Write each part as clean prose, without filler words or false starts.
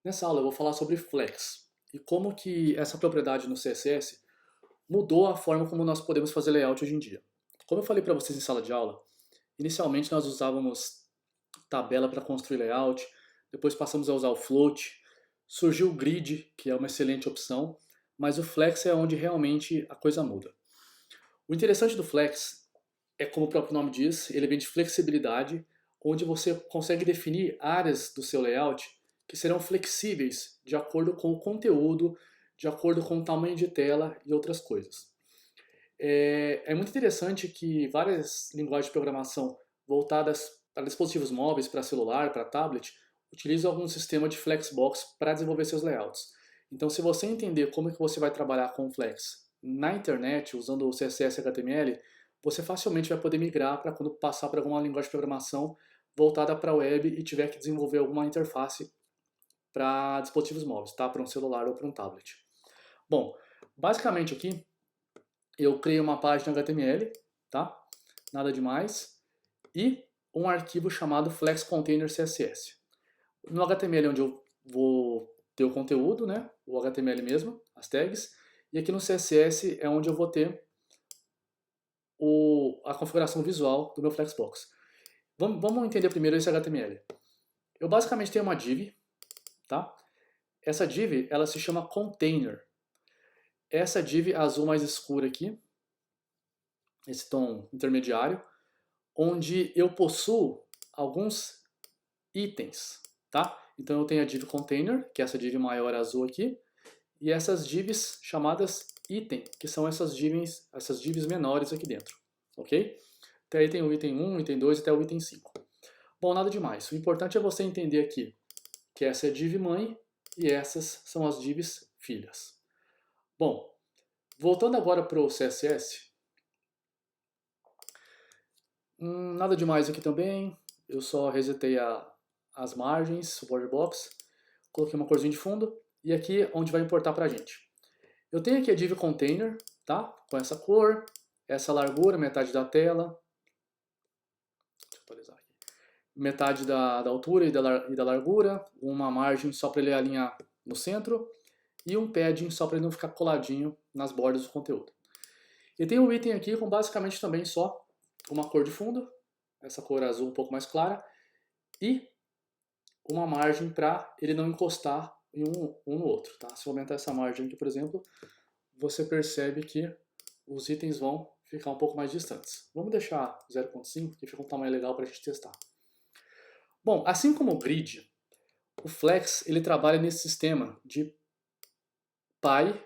Nessa aula eu vou falar sobre Flex e como que essa propriedade no CSS mudou a forma como nós podemos fazer layout hoje em dia. Como eu falei para vocês em sala de aula, inicialmente nós usávamos tabela para construir layout, depois passamos a usar o float, surgiu o grid, que é uma excelente opção, mas o Flex é onde realmente a coisa muda. O interessante do Flex é, como o próprio nome diz, ele vem de flexibilidade, onde você consegue definir áreas do seu layout que serão flexíveis de acordo com o conteúdo, de acordo com o tamanho de tela e outras coisas. É muito interessante que várias linguagens de programação voltadas para dispositivos móveis, para celular, para tablet, utilizam algum sistema de Flexbox para desenvolver seus layouts. Então, se você entender como é que você vai trabalhar com o Flex na internet, usando o CSS e HTML, você facilmente vai poder migrar para quando passar para alguma linguagem de programação voltada para a web e tiver que desenvolver alguma interface para dispositivos móveis, tá? Para um celular ou para um tablet. Bom, basicamente aqui eu criei uma página HTML, tá? Nada demais. E um arquivo chamado Flex Container CSS. No HTML é onde eu vou ter o conteúdo, né? O HTML mesmo, as tags. E aqui no CSS é onde eu vou ter a configuração visual do meu Flexbox. Vamos entender primeiro esse HTML. Eu basicamente tenho uma div, tá? Essa div, ela se chama container. Essa div azul mais escura aqui, esse tom intermediário, onde eu possuo alguns itens, tá? Então eu tenho a div container, que é essa div maior azul aqui, e essas divs chamadas item, que são essas divs menores aqui dentro, ok? Até aí tem o item 1, item 2 até o item 5. Bom, nada demais. O importante é você entender aqui que essa é a div mãe e essas são as divs filhas. Bom, voltando agora para o CSS, nada demais aqui também. Eu só resetei as margens, o border box, coloquei uma corzinha de fundo e aqui é onde vai importar pra gente. Eu tenho aqui a div container, tá? Com essa cor, essa largura, metade da tela. Deixa eu atualizar aqui. Metade da altura e da largura, uma margem só para ele alinhar no centro e um padding só para ele não ficar coladinho nas bordas do conteúdo. E tem um item aqui com basicamente também só uma cor de fundo, essa cor azul um pouco mais clara, e uma margem para ele não encostar em um no outro. Tá? Se eu aumentar essa margem aqui, por exemplo, você percebe que os itens vão ficar um pouco mais distantes. Vamos deixar 0.5, que fica um tamanho legal para a gente testar. Bom, assim como o grid, o Flex ele trabalha nesse sistema de pai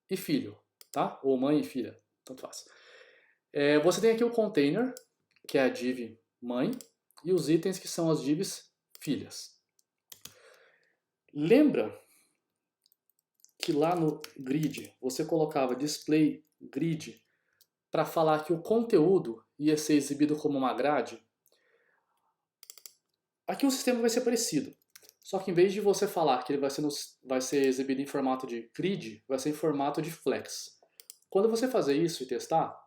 e filho, tá? Ou mãe e filha, tanto faz. Você tem aqui o container, que é a div mãe, e os itens que são as divs filhas. Lembra que lá no grid você colocava display grid para falar que o conteúdo ia ser exibido como uma grade? Aqui o sistema vai ser parecido, só que em vez de você falar que ele vai ser exibido em formato de grid, vai ser em formato de flex. Quando você fazer isso e testar,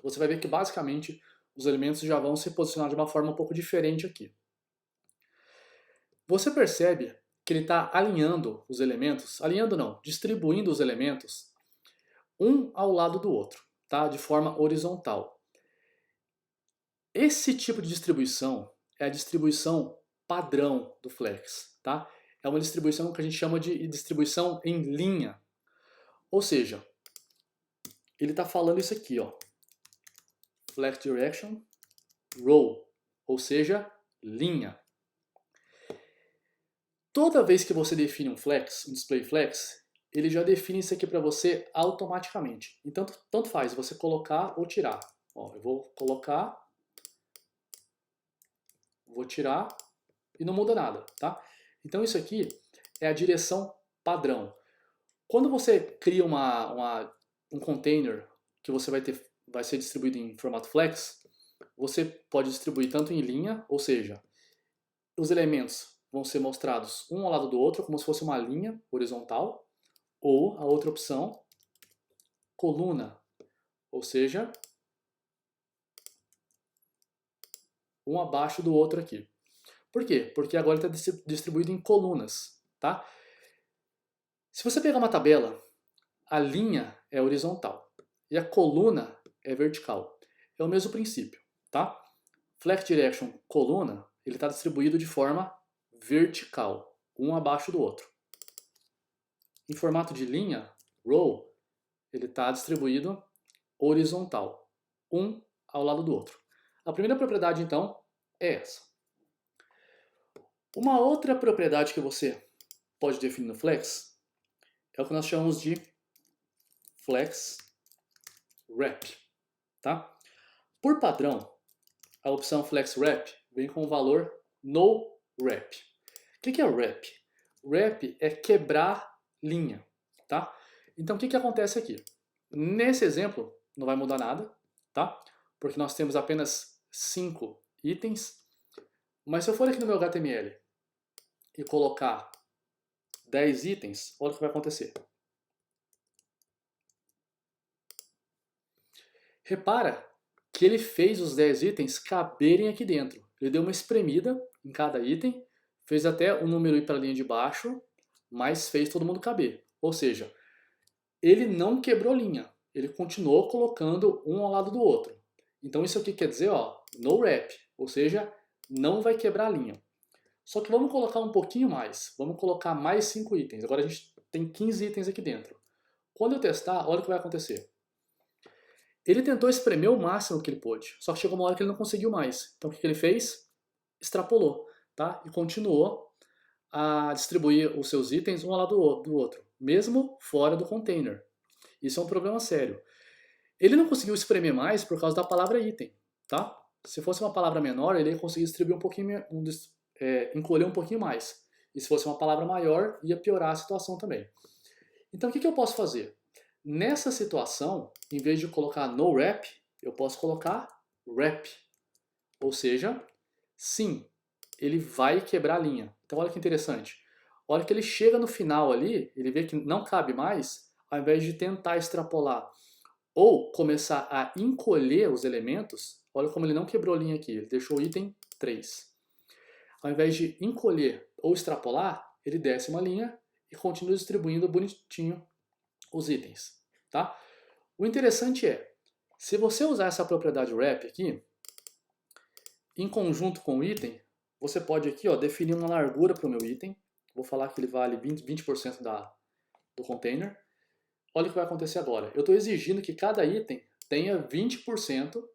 você vai ver que basicamente os elementos já vão se posicionar de uma forma um pouco diferente aqui. Você percebe que ele está alinhando os elementos, alinhando não, distribuindo os elementos um ao lado do outro, tá? De forma horizontal. Esse tipo de distribuição é a distribuição padrão do Flex, tá? É uma distribuição que a gente chama de distribuição em linha. Ou seja, ele está falando isso aqui, ó. Flex Direction Row, ou seja, linha. Toda vez que você define um flex, um display flex, ele já define isso aqui para você automaticamente. Então, tanto faz você colocar ou tirar. Ó, eu vou colocar, vou tirar e não muda nada, tá? Então isso aqui é a direção padrão. Quando você cria um container que você vai ser distribuído em formato flex, você pode distribuir tanto em linha, ou seja, os elementos vão ser mostrados um ao lado do outro, como se fosse uma linha horizontal, ou a outra opção, coluna, ou seja, um abaixo do outro aqui. Por quê? Porque agora está distribuído em colunas. tá? Se você pegar uma tabela, a linha é horizontal e a coluna é vertical. É o mesmo princípio, tá? Flex Direction coluna, ele está distribuído de forma vertical, um abaixo do outro. Em formato de linha, row, ele está distribuído horizontal, um ao lado do outro. A primeira propriedade, então, é essa. Uma outra propriedade que você pode definir no Flex é o que nós chamamos de Flex Wrap, tá? Por padrão, a opção Flex Wrap vem com o valor No Wrap. O que é wrap? Wrap é quebrar linha, tá? Então o que acontece aqui? Nesse exemplo não vai mudar nada, tá? Porque nós temos apenas 5 itens. Mas se eu for aqui no meu HTML e colocar 10 itens, olha o que vai acontecer. Repara que ele fez os 10 itens caberem aqui dentro. Ele deu uma espremida em cada item, fez até o número ir para a linha de baixo, mas fez todo mundo caber. Ou seja, ele não quebrou linha, ele continuou colocando um ao lado do outro. Então isso aqui quer dizer, ó, no wrap, ou seja, não vai quebrar a linha. Só que vamos colocar um pouquinho mais, vamos colocar mais 5 itens. Agora a gente tem 15 itens aqui dentro. Quando eu testar, olha o que vai acontecer. Ele tentou espremer o máximo que ele pôde, só que chegou uma hora que ele não conseguiu mais. Então o que ele fez? Extrapolou, tá? E continuou a distribuir os seus itens um ao lado do outro, mesmo fora do container. Isso é um problema sério. Ele não conseguiu espremer mais por causa da palavra item, tá? Se fosse uma palavra menor, ele ia conseguir distribuir um pouquinho, encolher um pouquinho mais. E se fosse uma palavra maior, ia piorar a situação também. Então o que eu posso fazer? Nessa situação, em vez de colocar no wrap, eu posso colocar wrap. Ou seja, sim, ele vai quebrar a linha. Então olha que interessante. A hora que ele chega no final ali, ele vê que não cabe mais, ao invés de tentar extrapolar ou começar a encolher os elementos, olha como ele não quebrou a linha aqui, ele deixou o item 3. Ao invés de encolher ou extrapolar, ele desce uma linha e continua distribuindo bonitinho os itens, tá? O interessante é, se você usar essa propriedade wrap aqui, em conjunto com o item, você pode aqui, ó, definir uma largura para o meu item. Vou falar que ele vale 20% do container. Olha o que vai acontecer agora. Eu estou exigindo que cada item tenha 20%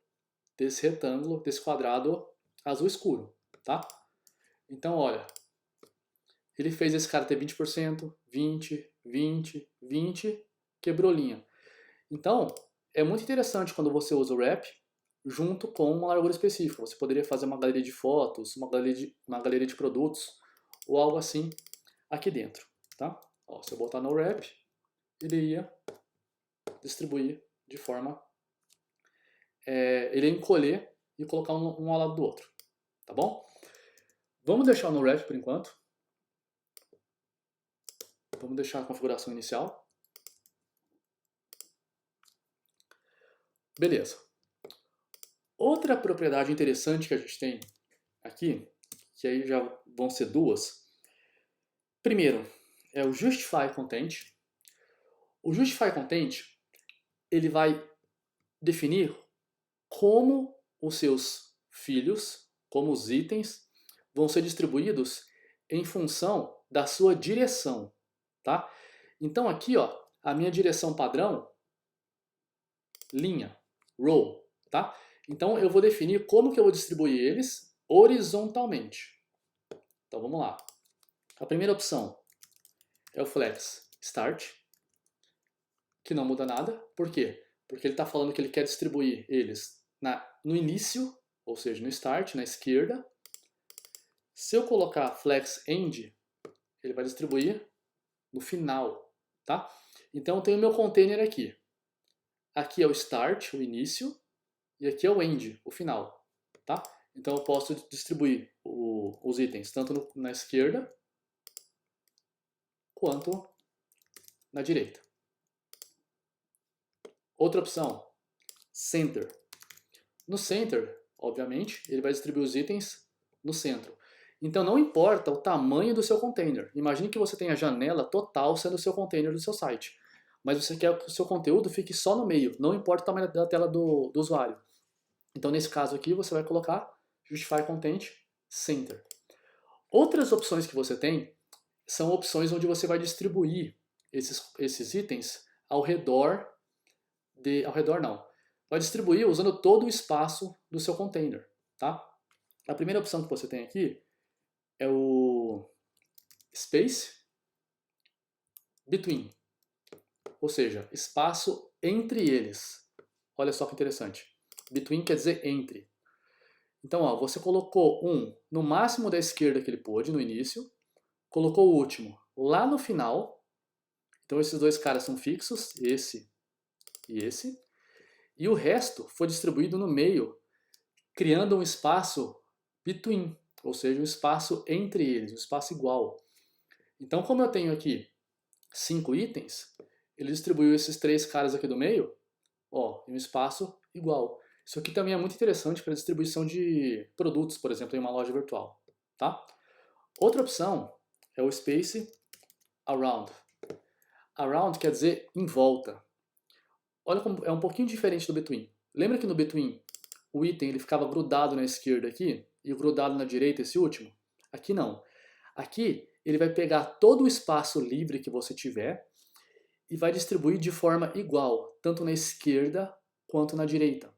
desse retângulo, desse quadrado azul escuro, tá? Então, olha, ele fez esse cara ter 20%, 20, 20, 20, quebrou linha. Então, é muito interessante quando você usa o wrap junto com uma largura específica. Você poderia fazer uma galeria de fotos, uma galeria de produtos ou algo assim aqui dentro, tá? Ó, se eu botar no wrap, ele ia distribuir de forma... ele ia encolher e colocar um ao lado do outro, tá bom? Vamos deixar no wrap por enquanto. Vamos deixar a configuração inicial. Beleza. Outra propriedade interessante que a gente tem aqui, que aí já vão ser duas. Primeiro, é o Justify Content. O Justify Content, ele vai definir como os seus filhos, como os itens, vão ser distribuídos em função da sua direção, tá? Então aqui, ó, a minha direção padrão, linha, row, tá? Então eu vou definir como que eu vou distribuir eles horizontalmente. Então vamos lá. A primeira opção é o Flex Start, que não muda nada. Por quê? Porque ele está falando que ele quer distribuir eles no início, ou seja, no Start, na esquerda. Se eu colocar Flex End, ele vai distribuir no final, tá? Então eu tenho o meu container aqui. Aqui é o Start, o início, e aqui é o End, o final, tá? Então eu posso distribuir os itens tanto na esquerda quanto na direita. Outra opção, Center. No Center, obviamente, ele vai distribuir os itens no centro. Então não importa o tamanho do seu container. Imagine que você tem a janela total sendo o seu container do seu site. Mas você quer que o seu conteúdo fique só no meio, não importa o tamanho da tela do usuário. Então nesse caso aqui você vai colocar Justify Content Center. Outras opções que você tem são opções onde você vai distribuir esses itens ao redor não. Vai distribuir usando todo o espaço do seu container, tá? A primeira opção que você tem aqui é o Space Between, ou seja, espaço entre eles. Olha só que interessante. Between quer dizer entre. Então, ó, você colocou um no máximo da esquerda que ele pôde no início, colocou o último lá no final. Então esses dois caras são fixos, esse e esse. E o resto foi distribuído no meio, criando um espaço between, ou seja, um espaço entre eles, um espaço igual. Então, como eu tenho aqui 5 itens, ele distribuiu esses 3 caras aqui do meio, ó, em um espaço igual. Isso aqui também é muito interessante para distribuição de produtos, por exemplo, em uma loja virtual, tá? Outra opção é o Space Around. Around quer dizer em volta. Olha como é um pouquinho diferente do Between. Lembra que no Between o item ele ficava grudado na esquerda aqui e grudado na direita esse último? Aqui não. Aqui ele vai pegar todo o espaço livre que você tiver e vai distribuir de forma igual, tanto na esquerda quanto na direita.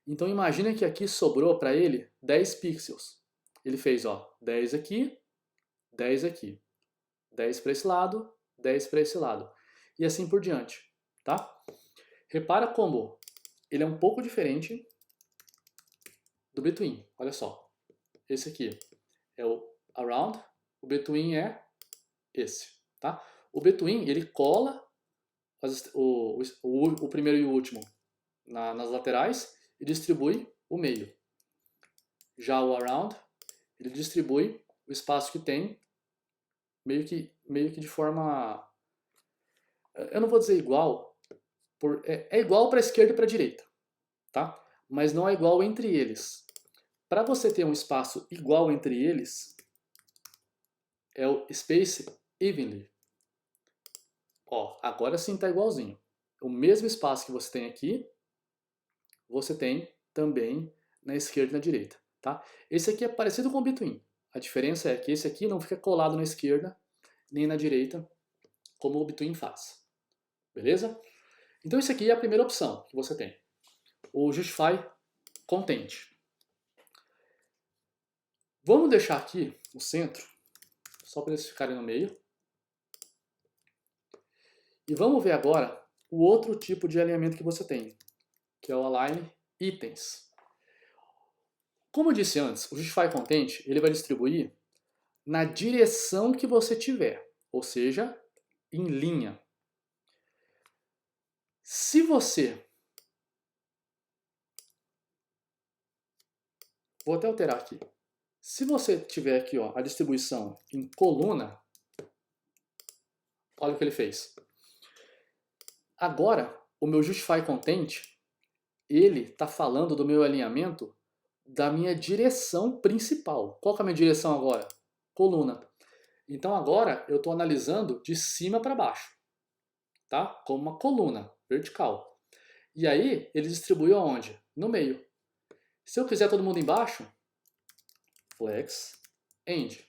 Então imagina que aqui sobrou para ele 10 pixels. Ele fez, ó, 10 aqui, 10 aqui, 10 para esse lado, 10 para esse lado. E assim por diante, tá? Repara como ele é um pouco diferente do Between. Olha só. Esse aqui é o Around, o Between é esse, tá? O Between, ele cola o primeiro e o último nas laterais e distribui o meio. Já o Around, ele distribui o espaço que tem meio que de forma... Eu não vou dizer igual, é igual para a esquerda e para a direita, tá? Mas não é igual entre eles. Para você ter um espaço igual entre eles, é o Space Evenly. Ó, agora sim está igualzinho. O mesmo espaço que você tem aqui, você tem também na esquerda e na direita, tá? Esse aqui é parecido com o Between. A diferença é que esse aqui não fica colado na esquerda nem na direita, como o Between faz. Beleza? Então isso aqui é a primeira opção que você tem. O Justify Content. Vamos deixar aqui no centro, só para eles ficarem no meio. E vamos ver agora o outro tipo de alinhamento que você tem, que é o Align Itens. Como eu disse antes, o Justify Content ele vai distribuir na direção que você tiver, ou seja, em linha. Se você... Vou até alterar aqui. Se você tiver aqui ó, a distribuição em coluna, olha o que ele fez. Agora, o meu Justify Content, ele está falando do meu alinhamento da minha direção principal. Qual que é a minha direção agora? Coluna. Então agora eu estou analisando de cima para baixo, tá? Como uma coluna vertical. E aí ele distribuiu aonde? No meio. Se eu quiser todo mundo embaixo, flex end.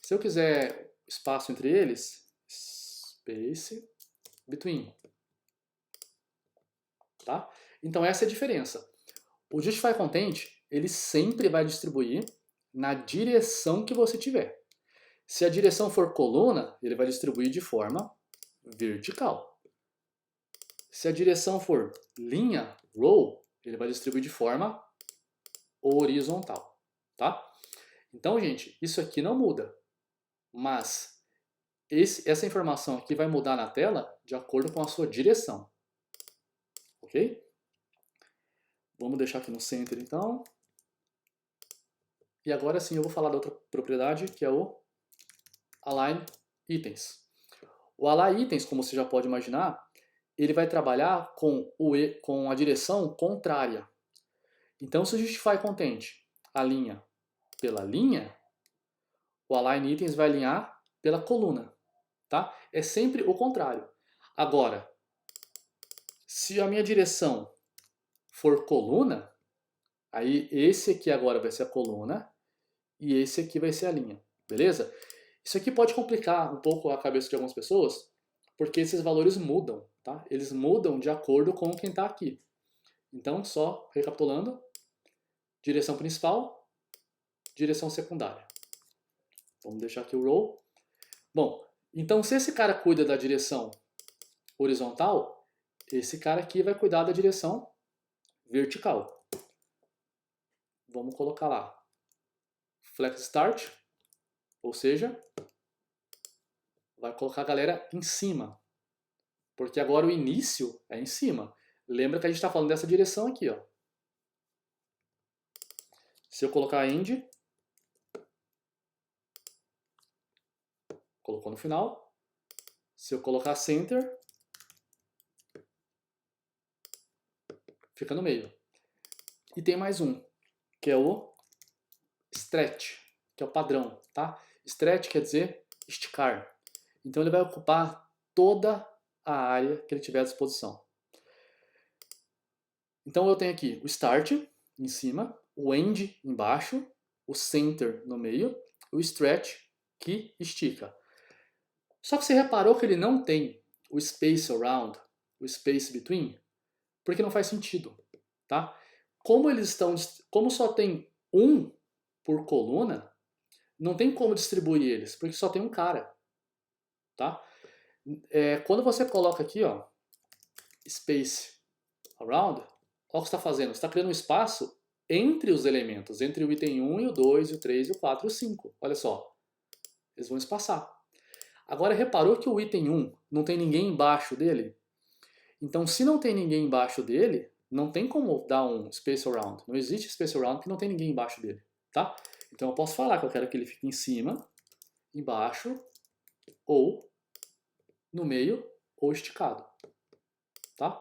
Se eu quiser espaço entre eles, space between. Tá? Então essa é a diferença. O Justify Content, ele sempre vai distribuir na direção que você tiver. Se a direção for coluna, ele vai distribuir de forma vertical. Se a direção for linha, row, ele vai distribuir de forma horizontal, tá? Então, gente, isso aqui não muda, mas essa informação aqui vai mudar na tela de acordo com a sua direção, ok? Vamos deixar aqui no center, então. E agora sim eu vou falar da outra propriedade, que é o Align Itens. O Align Itens, como você já pode imaginar, ele vai trabalhar com a direção contrária. Então, se o Justify Content alinha pela linha, o Align Items vai alinhar pela coluna, tá? É sempre o contrário. Agora, se a minha direção for coluna, aí esse aqui agora vai ser a coluna e esse aqui vai ser a linha, beleza? Isso aqui pode complicar um pouco a cabeça de algumas pessoas, porque esses valores mudam, tá? Eles mudam de acordo com quem está aqui. Então, só recapitulando, direção principal, direção secundária. Vamos deixar aqui o row. Bom, então se esse cara cuida da direção horizontal, esse cara aqui vai cuidar da direção vertical. Vamos colocar lá Flex Start, ou seja, vai colocar a galera em cima, porque agora o início é em cima. Lembra que a gente está falando dessa direção aqui, ó. Se eu colocar End, colocou no final. Se eu colocar Center, fica no meio. E tem mais um, que é o Stretch, que é o padrão, tá? Stretch quer dizer esticar. Então ele vai ocupar toda a área que ele tiver à disposição. Então eu tenho aqui o Start em cima, o End embaixo, o Center no meio, o Stretch que estica. Só que você reparou que ele não tem o Space Around, o Space Between, porque não faz sentido, tá? Como só tem um por coluna, não tem como distribuir eles, porque só tem um cara, tá? Quando você coloca aqui, ó, Space Around, olha o que você está fazendo. Você está criando um espaço entre os elementos, entre o item 1 e o 2, o 3, o 4 e o 5. Olha só, eles vão espaçar. Agora, reparou que o item 1 não tem ninguém embaixo dele? Então, se não tem ninguém embaixo dele, não tem como dar um Space Around. Não existe Space Around porque não tem ninguém embaixo dele, tá? Então, eu posso falar que eu quero que ele fique em cima, embaixo, ou no meio, ou esticado, tá?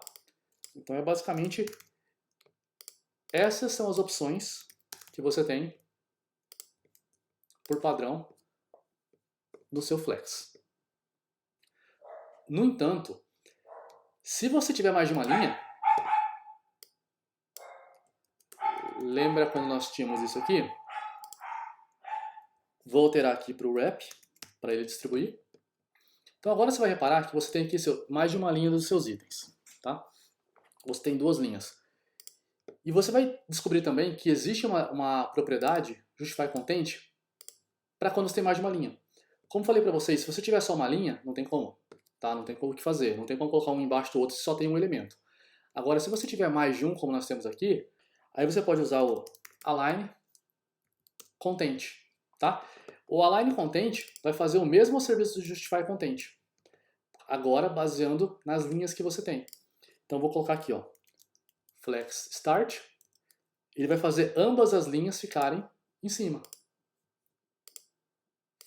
Então, é basicamente essas são as opções que você tem por padrão no seu Flex. No entanto, se você tiver mais de uma linha, lembra quando nós tínhamos isso aqui? Vou alterar aqui para o Wrap, para ele distribuir. Então agora você vai reparar que você tem aqui mais de uma linha dos seus itens, tá? Você tem duas linhas. E você vai descobrir também que existe uma propriedade, Justify Content, para quando você tem mais de uma linha. Como falei para vocês, se você tiver só uma linha, não tem como, tá? Não tem como o que fazer, não tem como colocar um embaixo do outro se só tem um elemento. Agora, se você tiver mais de um, como nós temos aqui, aí você pode usar o Align Content, tá? O Align Content vai fazer o mesmo serviço do Justify Content, agora baseando nas linhas que você tem. Então, vou colocar aqui, ó, Flex Start, ele vai fazer ambas as linhas ficarem em cima.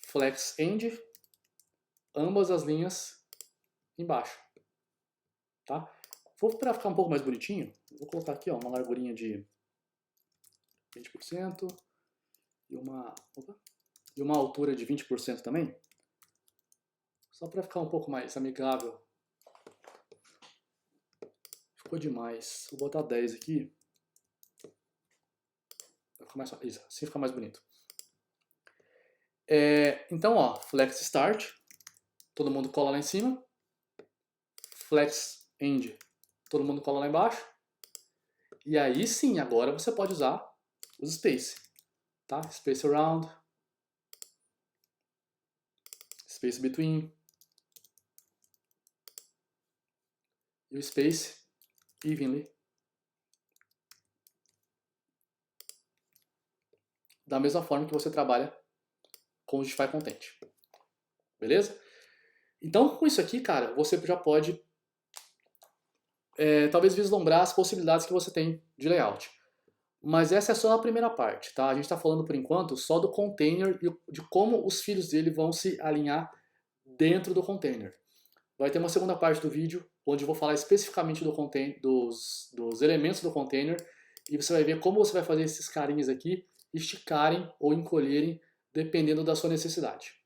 Flex End, ambas as linhas embaixo, tá? Para ficar um pouco mais bonitinho, vou colocar aqui, ó, uma largurinha de 20% e uma altura de 20% também, só para ficar um pouco mais amigável. Ficou demais. Vou botar 10 aqui. Isso, assim fica mais bonito. Então, ó, Flex Start, todo mundo cola lá em cima. Flex End, todo mundo cola lá embaixo. E aí sim, agora você pode usar os Space, tá? Space Around, Space Between e o Space Evenly. Da mesma forma que você trabalha com o Justify Content. Beleza? Então, com isso aqui, cara, você já pode talvez vislumbrar as possibilidades que você tem de layout. Mas essa é só a primeira parte, tá? A gente está falando, por enquanto, só do container e de como os filhos dele vão se alinhar dentro do container. Vai ter uma segunda parte do vídeo, onde eu vou falar especificamente dos elementos do container, e você vai ver como você vai fazer esses carinhas aqui esticarem ou encolherem dependendo da sua necessidade.